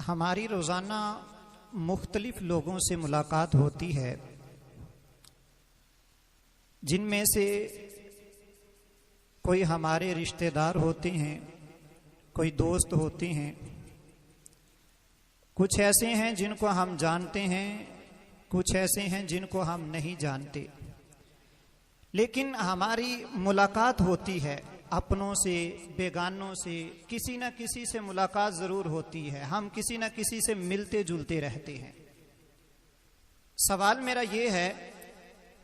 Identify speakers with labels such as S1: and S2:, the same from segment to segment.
S1: हमारी रोज़ाना मुख्तलिफ लोगों से मुलाकात होती है, जिनमें से कोई हमारे रिश्तेदार होते हैं, कोई दोस्त होते हैं, कुछ ऐसे हैं जिनको हम जानते हैं, कुछ ऐसे हैं जिनको हम नहीं जानते। लेकिन हमारी मुलाकात होती है अपनों से, बेगानों से, किसी न किसी से मुलाकात जरूर होती है। हम किसी न किसी से मिलते जुलते रहते हैं। सवाल मेरा ये है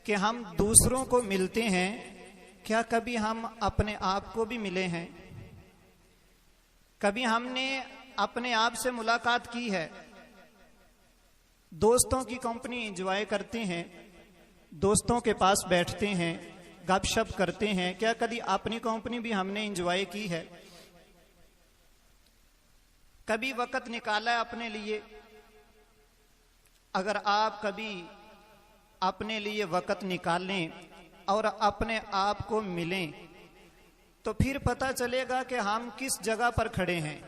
S1: कि हम दूसरों को मिलते हैं, क्या कभी हम अपने आप को भी मिले हैं? कभी हमने अपने आप से मुलाकात की है? दोस्तों की कंपनी एंजॉय करते हैं, दोस्तों के पास बैठते हैं, गपशप करते हैं, क्या कभी अपनी कंपनी भी हमने एंजॉय की है? कभी वक्त निकाला है अपने लिए? अगर आप कभी अपने लिए वक्त निकालें और अपने आप को मिलें तो फिर पता चलेगा कि हम किस जगह पर खड़े हैं,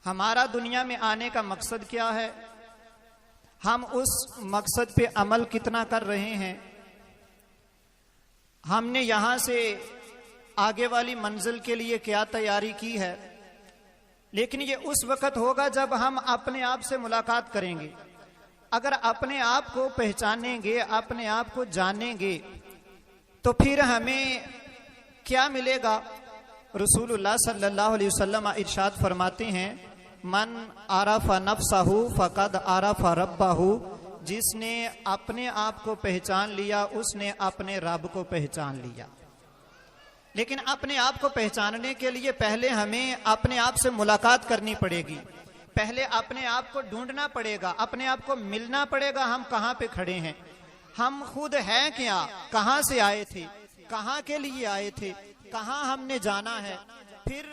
S1: हमारा दुनिया में आने का मकसद क्या है, हम उस मकसद पे अमल कितना कर रहे हैं, हमने यहां से आगे वाली मंजिल के लिए क्या तैयारी की है। लेकिन ये उस वक्त होगा जब हम अपने आप से मुलाकात करेंगे। अगर अपने आप को पहचानेंगे, अपने आप को जानेंगे, तो फिर हमें क्या मिलेगा? रसूलुल्लाह सल्लल्लाहु अलैहि वसल्लम इरशाद फरमाते हैं, मन आरफा नफ्सहू फकद आरफा रब्बहू। जिसने अपने आप को पहचान लिया उसने अपने रब को पहचान लिया। लेकिन अपने आप को पहचानने के लिए पहले हमें अपने आप से मुलाकात करनी पड़ेगी, पहले अपने आप को ढूंढना पड़ेगा, अपने आप को मिलना पड़ेगा। हम कहाँ पे खड़े हैं, हम खुद हैं क्या, कहाँ से आए थे, कहाँ के लिए आए थे, कहाँ हमने जाना है, फिर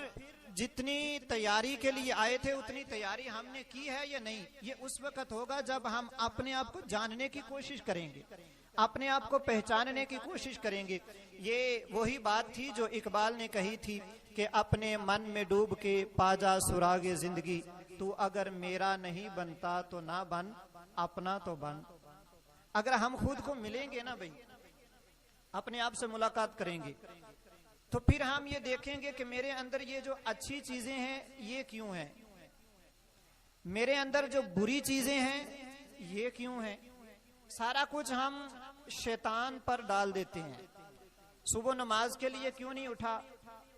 S1: जितनी तैयारी के लिए आए थे उतनी तैयारी हमने की है या नहीं। ये उस वक्त होगा जब हम अपने आप को जानने की कोशिश करेंगे, अपने आप को पहचानने की कोशिश करेंगे। ये वही बात थी जो इकबाल ने कही थी कि अपने मन में डूब के पाजा सुरागे जिंदगी, तू अगर मेरा नहीं बनता तो ना बन, अपना तो बन। अगर हम खुद को मिलेंगे ना भाई, अपने आप से मुलाकात करेंगे, तो फिर हम ये देखेंगे कि मेरे अंदर ये जो अच्छी चीजें हैं ये क्यों हैं, मेरे अंदर जो बुरी चीजें हैं ये क्यों हैं। सारा कुछ हम शैतान पर डाल देते हैं। सुबह नमाज के लिए क्यों नहीं उठा?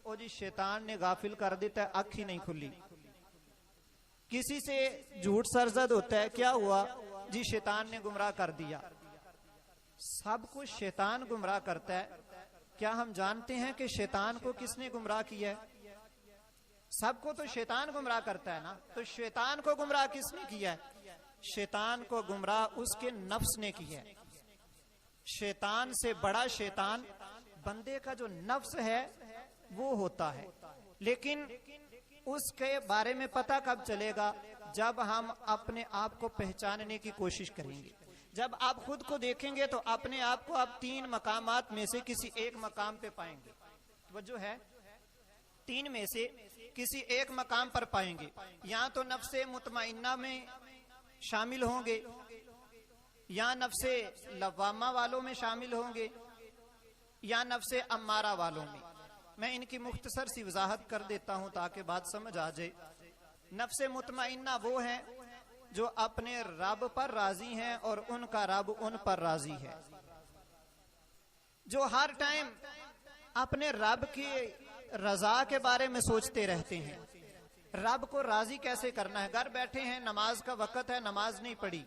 S1: ओ जी शैतान ने गाफिल कर देता है, आँख ही नहीं खुली। किसी से झूठ सरजद होता है, क्या हुआ जी? शैतान ने गुमराह कर दिया। सब कुछ शैतान गुमराह करता है। क्या हम जानते हैं कि शैतान को किसने गुमराह किया है? सबको तो शैतान गुमराह करता है ना। तो शैतान को गुमराह किसने किया है? शैतान को गुमराह उसके नफ्स ने किया है। शैतान से बड़ा शैतान बंदे का जो नफ्स है वो होता है। लेकिन उसके बारे में पता कब चलेगा? जब हम अपने आप को पहचानने की कोशिश करेंगे। जब आप खुद को देखेंगे तो अपने आप को आप 3 मकामात में से किसी एक मकाम पे पाएंगे। वजह है 3 में से किसी एक मकाम पर पाएंगे। या तो नफ्से मुतमइन्ना में शामिल होंगे, या नफ्से लवामा वालों में शामिल होंगे, या नफ्से अम्मारा वालों में। मैं इनकी मुख्तसर सी वजाहत कर देता हूं ताकि बात समझ आ जाए। नफ्से मुतमइन्ना वो है जो अपने रब पर राजी हैं और उनका रब उन पर राजी है, जो हर टाइम अपने रब की रजा के बारे में सोचते रहते हैं। रब को राजी कैसे करना है? घर बैठे हैं, नमाज का वक्त है, नमाज नहीं पढ़ी,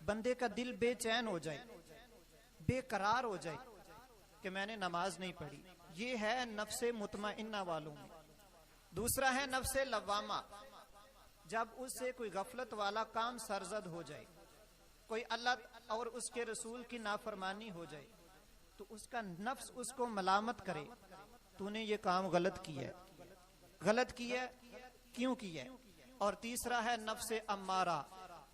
S1: बंदे का दिल बेचैन हो जाए, बेकरार हो जाए कि मैंने नमाज नहीं पढ़ी। ये है नफ्से मुतमइन्ना वालों में। दूसरा है नफ्से लवामा, जब उससे कोई गफलत वाला काम सरजद हो जाए, कोई अल्लाह और उसके रसूल की नाफरमानी हो जाए, तो उसका नफ्स उसको मलामत करे, तूने ये काम गलत किया है, गलत किया, क्यों किया है। और तीसरा है नफ्से अम्मारा,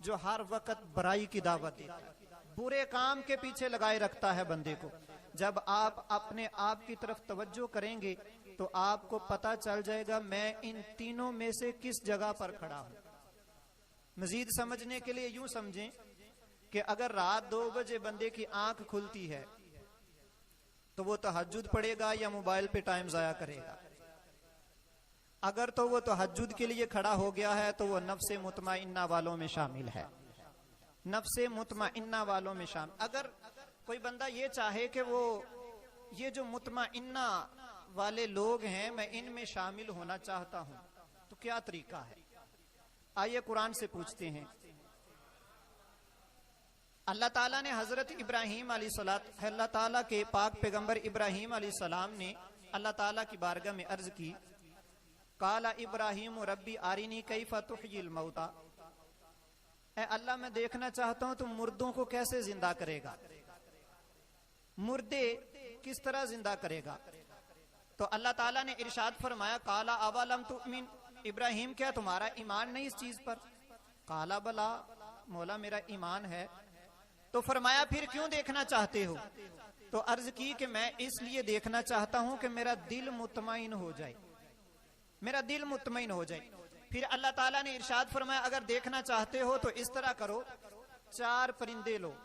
S1: जो हर वक्त बुराई की दावत देता है, बुरे काम के पीछे लगाए रखता है बंदे को। जब आप अपने आप की तरफ तवज्जो करेंगे तो आपको पता चल जाएगा मैं इन तीनों में से किस जगह पर खड़ा हूं। मजीद समझने के लिए यूं समझें कि अगर रात 2 बजे बंदे की आंख खुलती है तो वो तहज्जुद पढ़ेगा या मोबाइल पे टाइम जाया करेगा? अगर तो वो तहज्जुद के लिए खड़ा हो गया है तो वो नफ्से मुतमइन्ना वालों में शामिल है, नफ्से मुतमइन्ना वालों में शामिल। अगर कोई बंदा ये चाहे कि वो ये जो मुतमइन्ना वाले लोग हैं मैं इनमें शामिल होना चाहता हूं, तो क्या तरीका है? आइए कुरान से पूछते हैं। अल्लाह ताला ने हजरत इब्राहिम अल्लाह ताला के पाक पैगंबर इब्राहिम अलैहिस्सलाम ने अल्लाह ताला की बारगाह में अर्ज की, काला इब्राहिम रब्बी आरिनी कैफा तुह्यिल मौता, ऐ अल्लाह मैं देखना चाहता हूं तुम मुर्दों को कैसे जिंदा करेगा, मुर्दे किस तरह जिंदा करेगा। तो अल्लाह ताला ने इरशाद फरमाया, काला अवलम तुमिन, इब्राहिम क्या तुम्हारा ईमान नहीं इस चीज पर? काला बला, मौला मेरा ईमान है। तो फरमाया फिर क्यों देखना चाहते हो? तो अर्ज की कि मैं इसलिए देखना चाहता हूं कि मेरा दिल मुतमईन हो जाए, मेरा दिल मुतमईन हो जाए। फिर अल्लाह ताला ने इरशाद फरमाया, अगर देखना चाहते हो तो इस तरह करो, 4 परिंदे लो,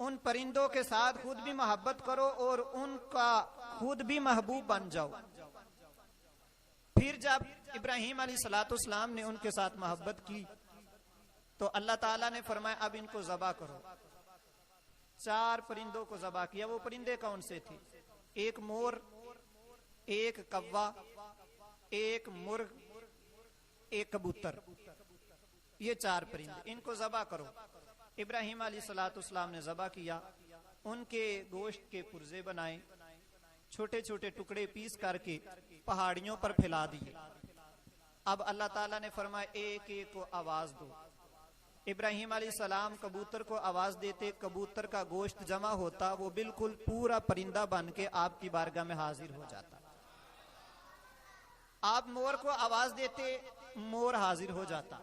S1: उन परिंदों के साथ खुद भी मोहब्बत करो और उनका खुद भी महबूब बन जाओ। फिर जब इब्राहिम अलैहिस्सलाम ने उनके साथ मोहब्बत की तो अल्लाह ताला ने फरमाया अब इनको ज़बा करो। 4 परिंदों को ज़बा किया। वो परिंदे कौन से थे? एक मोर, एक कौवा, एक मुर्ग, एक कबूतर, ये 4 परिंदे, इनको ज़बा करो। इब्राहिम अलैहिस्सलाम ने ज़बा किया, उनके गोश्त के पुर्जे बनाए, छोटे छोटे टुकड़े पीस करके पहाड़ियों पर फैला दिए। अब अल्लाह ताला ने फरमाया एक एक को आवाज दो। इब्राहिम अलैहिस्सलाम कबूतर को आवाज देते, कबूतर का गोश्त जमा होता, वो बिल्कुल पूरा परिंदा बन के आपकी बारगाह में हाजिर हो जाता। आप मोर को आवाज देते, मोर हाजिर हो जाता।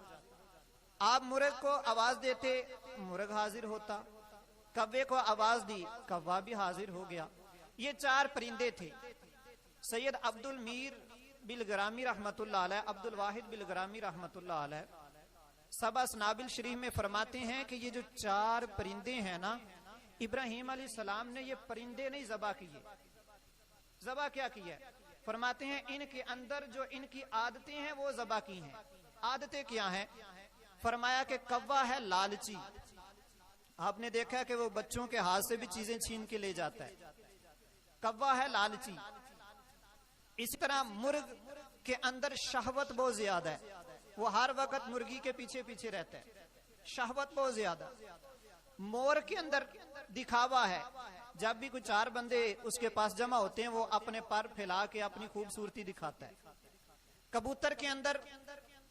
S1: आप मुर्ग को आवाज देते, मुर्ग हाजिर होता। कव्वे को आवाज दी, कव्वा भी हाजिर हो गया। ये 4 परिंदे थे। सैयद अब्दुल मीर बिलग्रामी रहमतुल्लाह अलैह, अब्दुल वाहिद बिलग्रामी रहमतुल्लाह अलैह सबा सनाबिल शरीफ में फरमाते हैं कि ये जो 4 परिंदे हैं ना, इब्राहिम अलैहिस्सलाम ने ये परिंदे नहीं ज़बा किए। ज़बा क्या किया? फरमाते हैं इनके अंदर जो इनकी आदतें हैं वो ज़बा की हैं। आदतें क्या हैं? फरमाया कि कव्वा है लालची, आपने देखा कि वो बच्चों के हाथ से भी चीजें छीन के ले जाता है, कव्वा है लालची। इसी तरह मुर्ग के अंदर शहवत बहुत ज्यादा है, वो हर वक्त मुर्गी के पीछे पीछे रहता है, शहवत बहुत ज्यादा। मोर के अंदर दिखावा है, जब भी कुछ 4 बंदे उसके पास जमा होते हैं वो अपने पर फैला के अपनी खूबसूरती दिखाता है। कबूतर के अंदर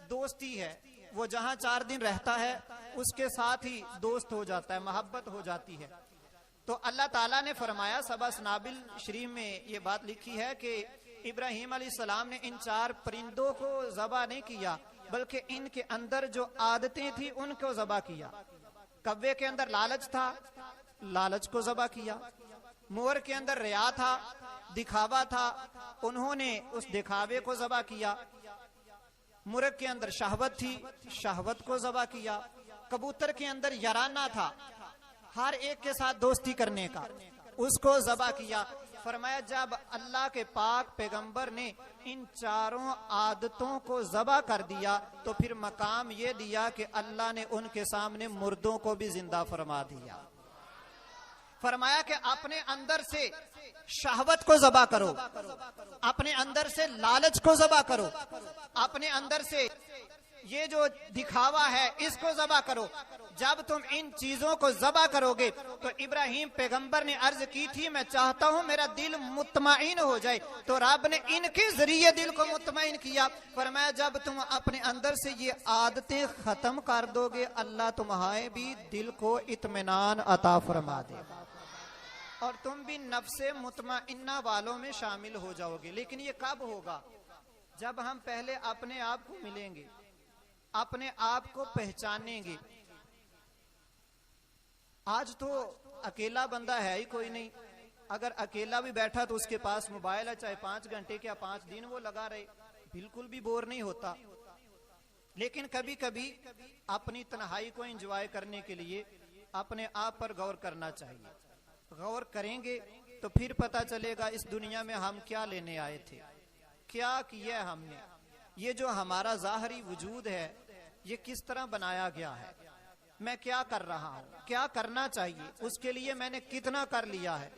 S1: दोस्ती है, वो जहां 4 दिन रहता है उसके साथ ही दोस्त हो जाता है, मोहब्बत हो जाती है। तो अल्लाह ताला ने फरमाया, सबा सनाबिल शरीफ में ये बात लिखी है कि इब्राहिम अलैहिस्सलाम ने इन 4 परिंदों को ज़बा नहीं किया, बल्कि इनके अंदर जो आदतें थी उनको ज़बा किया। कव्वे के अंदर लालच था, लालच को ज़बा किया। मोर के अंदर रिया था, दिखावा था, उन्होंने उस दिखावे को ज़बा किया। मुर्ग के अंदर शहवत थी, शहवत को ज़बा किया। कबूतर के अंदर याराना था, हर एक के साथ दोस्ती करने का, उसको ज़बा किया। फरमाया जब अल्लाह के पाक पैगंबर ने इन 4 आदतों को ज़बा कर दिया तो फिर मकाम ये दिया कि अल्लाह ने उनके सामने मुर्दों को भी जिंदा फरमा दिया। फरमाया कि अपने अंदर से शहवत को ज़बा करो, अपने अंदर से लालच को ज़बा करो, अपने अंदर से ये जो दिखावा है इसको ज़बा करो। जब तुम इन चीजों को ज़बा करोगे तो इब्राहिम पैगंबर ने अर्ज की थी मैं चाहता हूं मेरा दिल मुतमईन हो जाए, तो रब ने इनके जरिए दिल को मुतमईन किया। फरमाया जब तुम अपने अंदर से ये आदतें खत्म कर दोगे अल्लाह तुम्हारे भी दिल को इत्मीनान अता फरमा देगा और तुम भी नफ्से मुतमइन्ना वालों में शामिल हो जाओगे। लेकिन ये कब होगा? जब हम पहले अपने आप को मिलेंगे, अपने आप को पहचानेंगे। आज तो अकेला बंदा है ही कोई नहीं, अगर अकेला भी बैठा तो उसके पास मोबाइल है, चाहे 5 घंटे क्या 5 दिन वो लगा रहे, बिल्कुल भी बोर नहीं होता। लेकिन कभी कभी अपनी तन्हाई को एंजॉय करने के लिए अपने आप पर गौर करना चाहिए। गौर करेंगे तो फिर पता चलेगा इस दुनिया में हम क्या लेने आए थे, क्या किया हमने, ये जो हमारा ज़ाहरी वजूद है ये किस तरह बनाया गया है, मैं क्या कर रहा हूँ, क्या करना चाहिए, उसके लिए मैंने कितना कर लिया है।